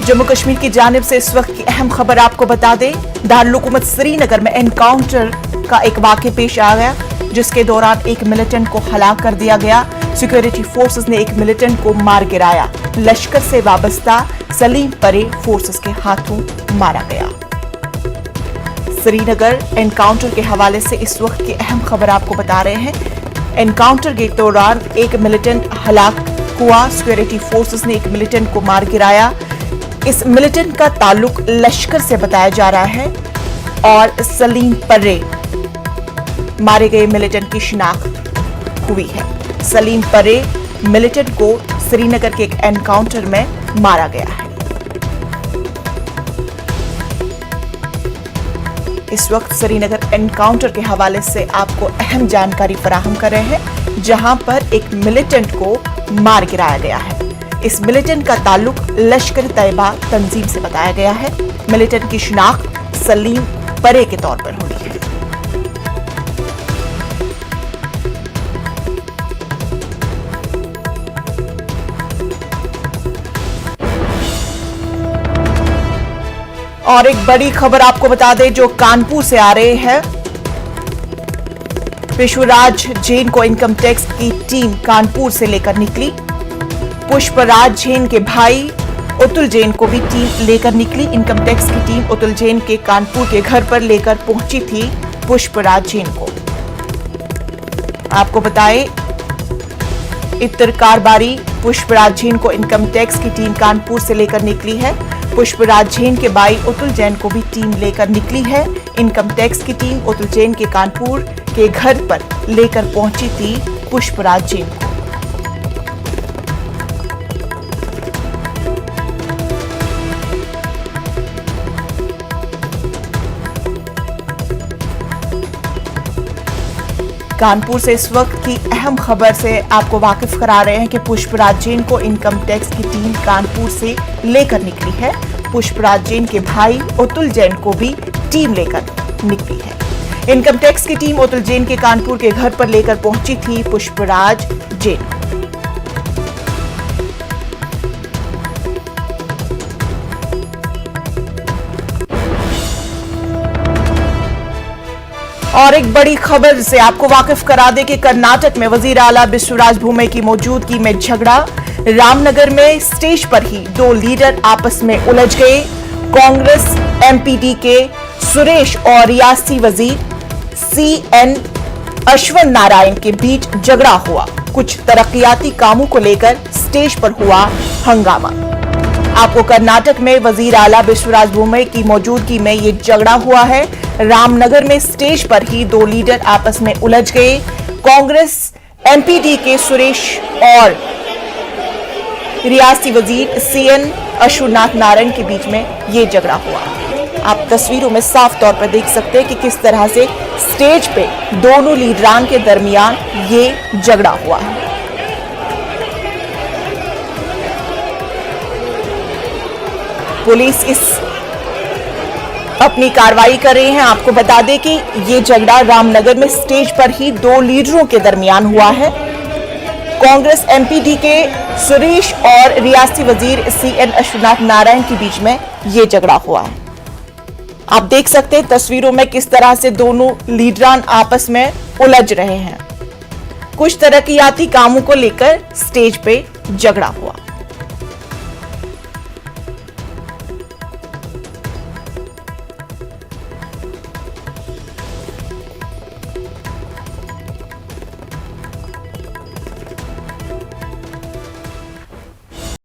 जम्मू कश्मीर की जानिब से इस वक्त की अहम खबर आपको बता दें, दारुल हुकूमत श्रीनगर में एनकाउंटर का एक वाक़या पेश आ गया, जिसके दौरान एक मिलिटेंट को हलाक कर दिया गया। सिक्योरिटी फोर्सेस ने एक मिलिटेंट को मार गिराया। लश्कर से वाबस्ता सलीम परे फोर्सेस के हाथों मारा गया। श्रीनगर एनकाउंटर के हवाले से इस वक्त की अहम खबर आपको बता रहे हैं। एनकाउंटर के दौरान एक मिलिटेंट हलाक हुआ। सिक्योरिटी फोर्सेस ने एक मिलिटेंट को मार गिराया। इस मिलिटेंट का ताल्लुक लश्कर से बताया जा रहा है और सलीम पर्रे मारे गए मिलिटेंट की शिनाख्त हुई है। सलीम पर्रे मिलिटेंट को श्रीनगर के एक एनकाउंटर में मारा गया है। इस वक्त श्रीनगर एनकाउंटर के हवाले से आपको अहम जानकारी फराहम कर रहे हैं, जहां पर एक मिलिटेंट को मार गिराया गया है। इस मिलिटेंट का ताल्लुक लश्कर तैयबा तंजीम से बताया गया है। मिलिटेंट की शिनाख्त सलीम परे के तौर पर हुई है। और एक बड़ी खबर आपको बता दें जो कानपुर से आ रहे हैं। पुष्पराज जैन को इनकम टैक्स की टीम कानपुर से लेकर निकली। पुष्पराज जैन के भाई अतुल जैन को भी टीम लेकर निकली। इनकम टैक्स की टीम अतुल जैन के कानपुर के घर पर लेकर पहुंची थी पुष्पराज जैन को। आपको बताएं, इत्तर कारोबारी पुष्पराज जैन को इनकम टैक्स की टीम कानपुर से लेकर निकली है। पुष्पराज जैन के भाई अतुल जैन को भी टीम लेकर निकली है। इनकम टैक्स की टीम अतुल जैन के कानपुर के घर पर लेकर पहुंची थी पुष्पराज जैन को। कानपुर से इस वक्त की अहम खबर से आपको वाकिफ करा रहे हैं कि पुष्पराज जैन को इनकम टैक्स की टीम कानपुर से लेकर निकली है। पुष्पराज जैन के भाई अतुल जैन को भी टीम लेकर निकली है। इनकम टैक्स की टीम अतुल जैन के कानपुर के घर पर लेकर पहुंची थी पुष्पराज जैन। और एक बड़ी खबर से आपको वाकिफ करा दे कि कर्नाटक में वजीर आला बिश्वराज भूमे की मौजूदगी में झगड़ा। रामनगर में स्टेज पर ही दो लीडर आपस में उलझ गए। कांग्रेस एमपीडी के सुरेश और रियासती वजीर सीएन अश्वंत नारायण के बीच झगड़ा हुआ। कुछ तरक्याती कामों को लेकर स्टेज पर हुआ हंगामा। आपको कर्नाटक में वजीर आला बिश्वराज भूमे की मौजूदगी में ये झगड़ा हुआ है। रामनगर में स्टेज पर ही दो लीडर आपस में उलझ गए। कांग्रेस एमपीडी के सुरेश और रियासती वजीर सीएन अश्वनाथ नारायण के बीच में ये झगड़ा हुआ। आप तस्वीरों में साफ तौर पर देख सकते हैं कि किस तरह से स्टेज पे दोनों लीडरान के दरमियान ये झगड़ा हुआ है। पुलिस इस अपनी कार्रवाई कर रही है। आपको बता दें कि ये झगड़ा रामनगर में स्टेज पर ही दो लीडरों के दरमियान हुआ है। कांग्रेस एमपीडी के सुरेश और रियासती वजीर सीएन अश्वनाथ नारायण के बीच में ये झगड़ा हुआ है। आप देख सकते हैं तस्वीरों में किस तरह से दोनों लीडरान आपस में उलझ रहे हैं। कुछ तरक्याती कामों को लेकर स्टेज पे झगड़ा हुआ।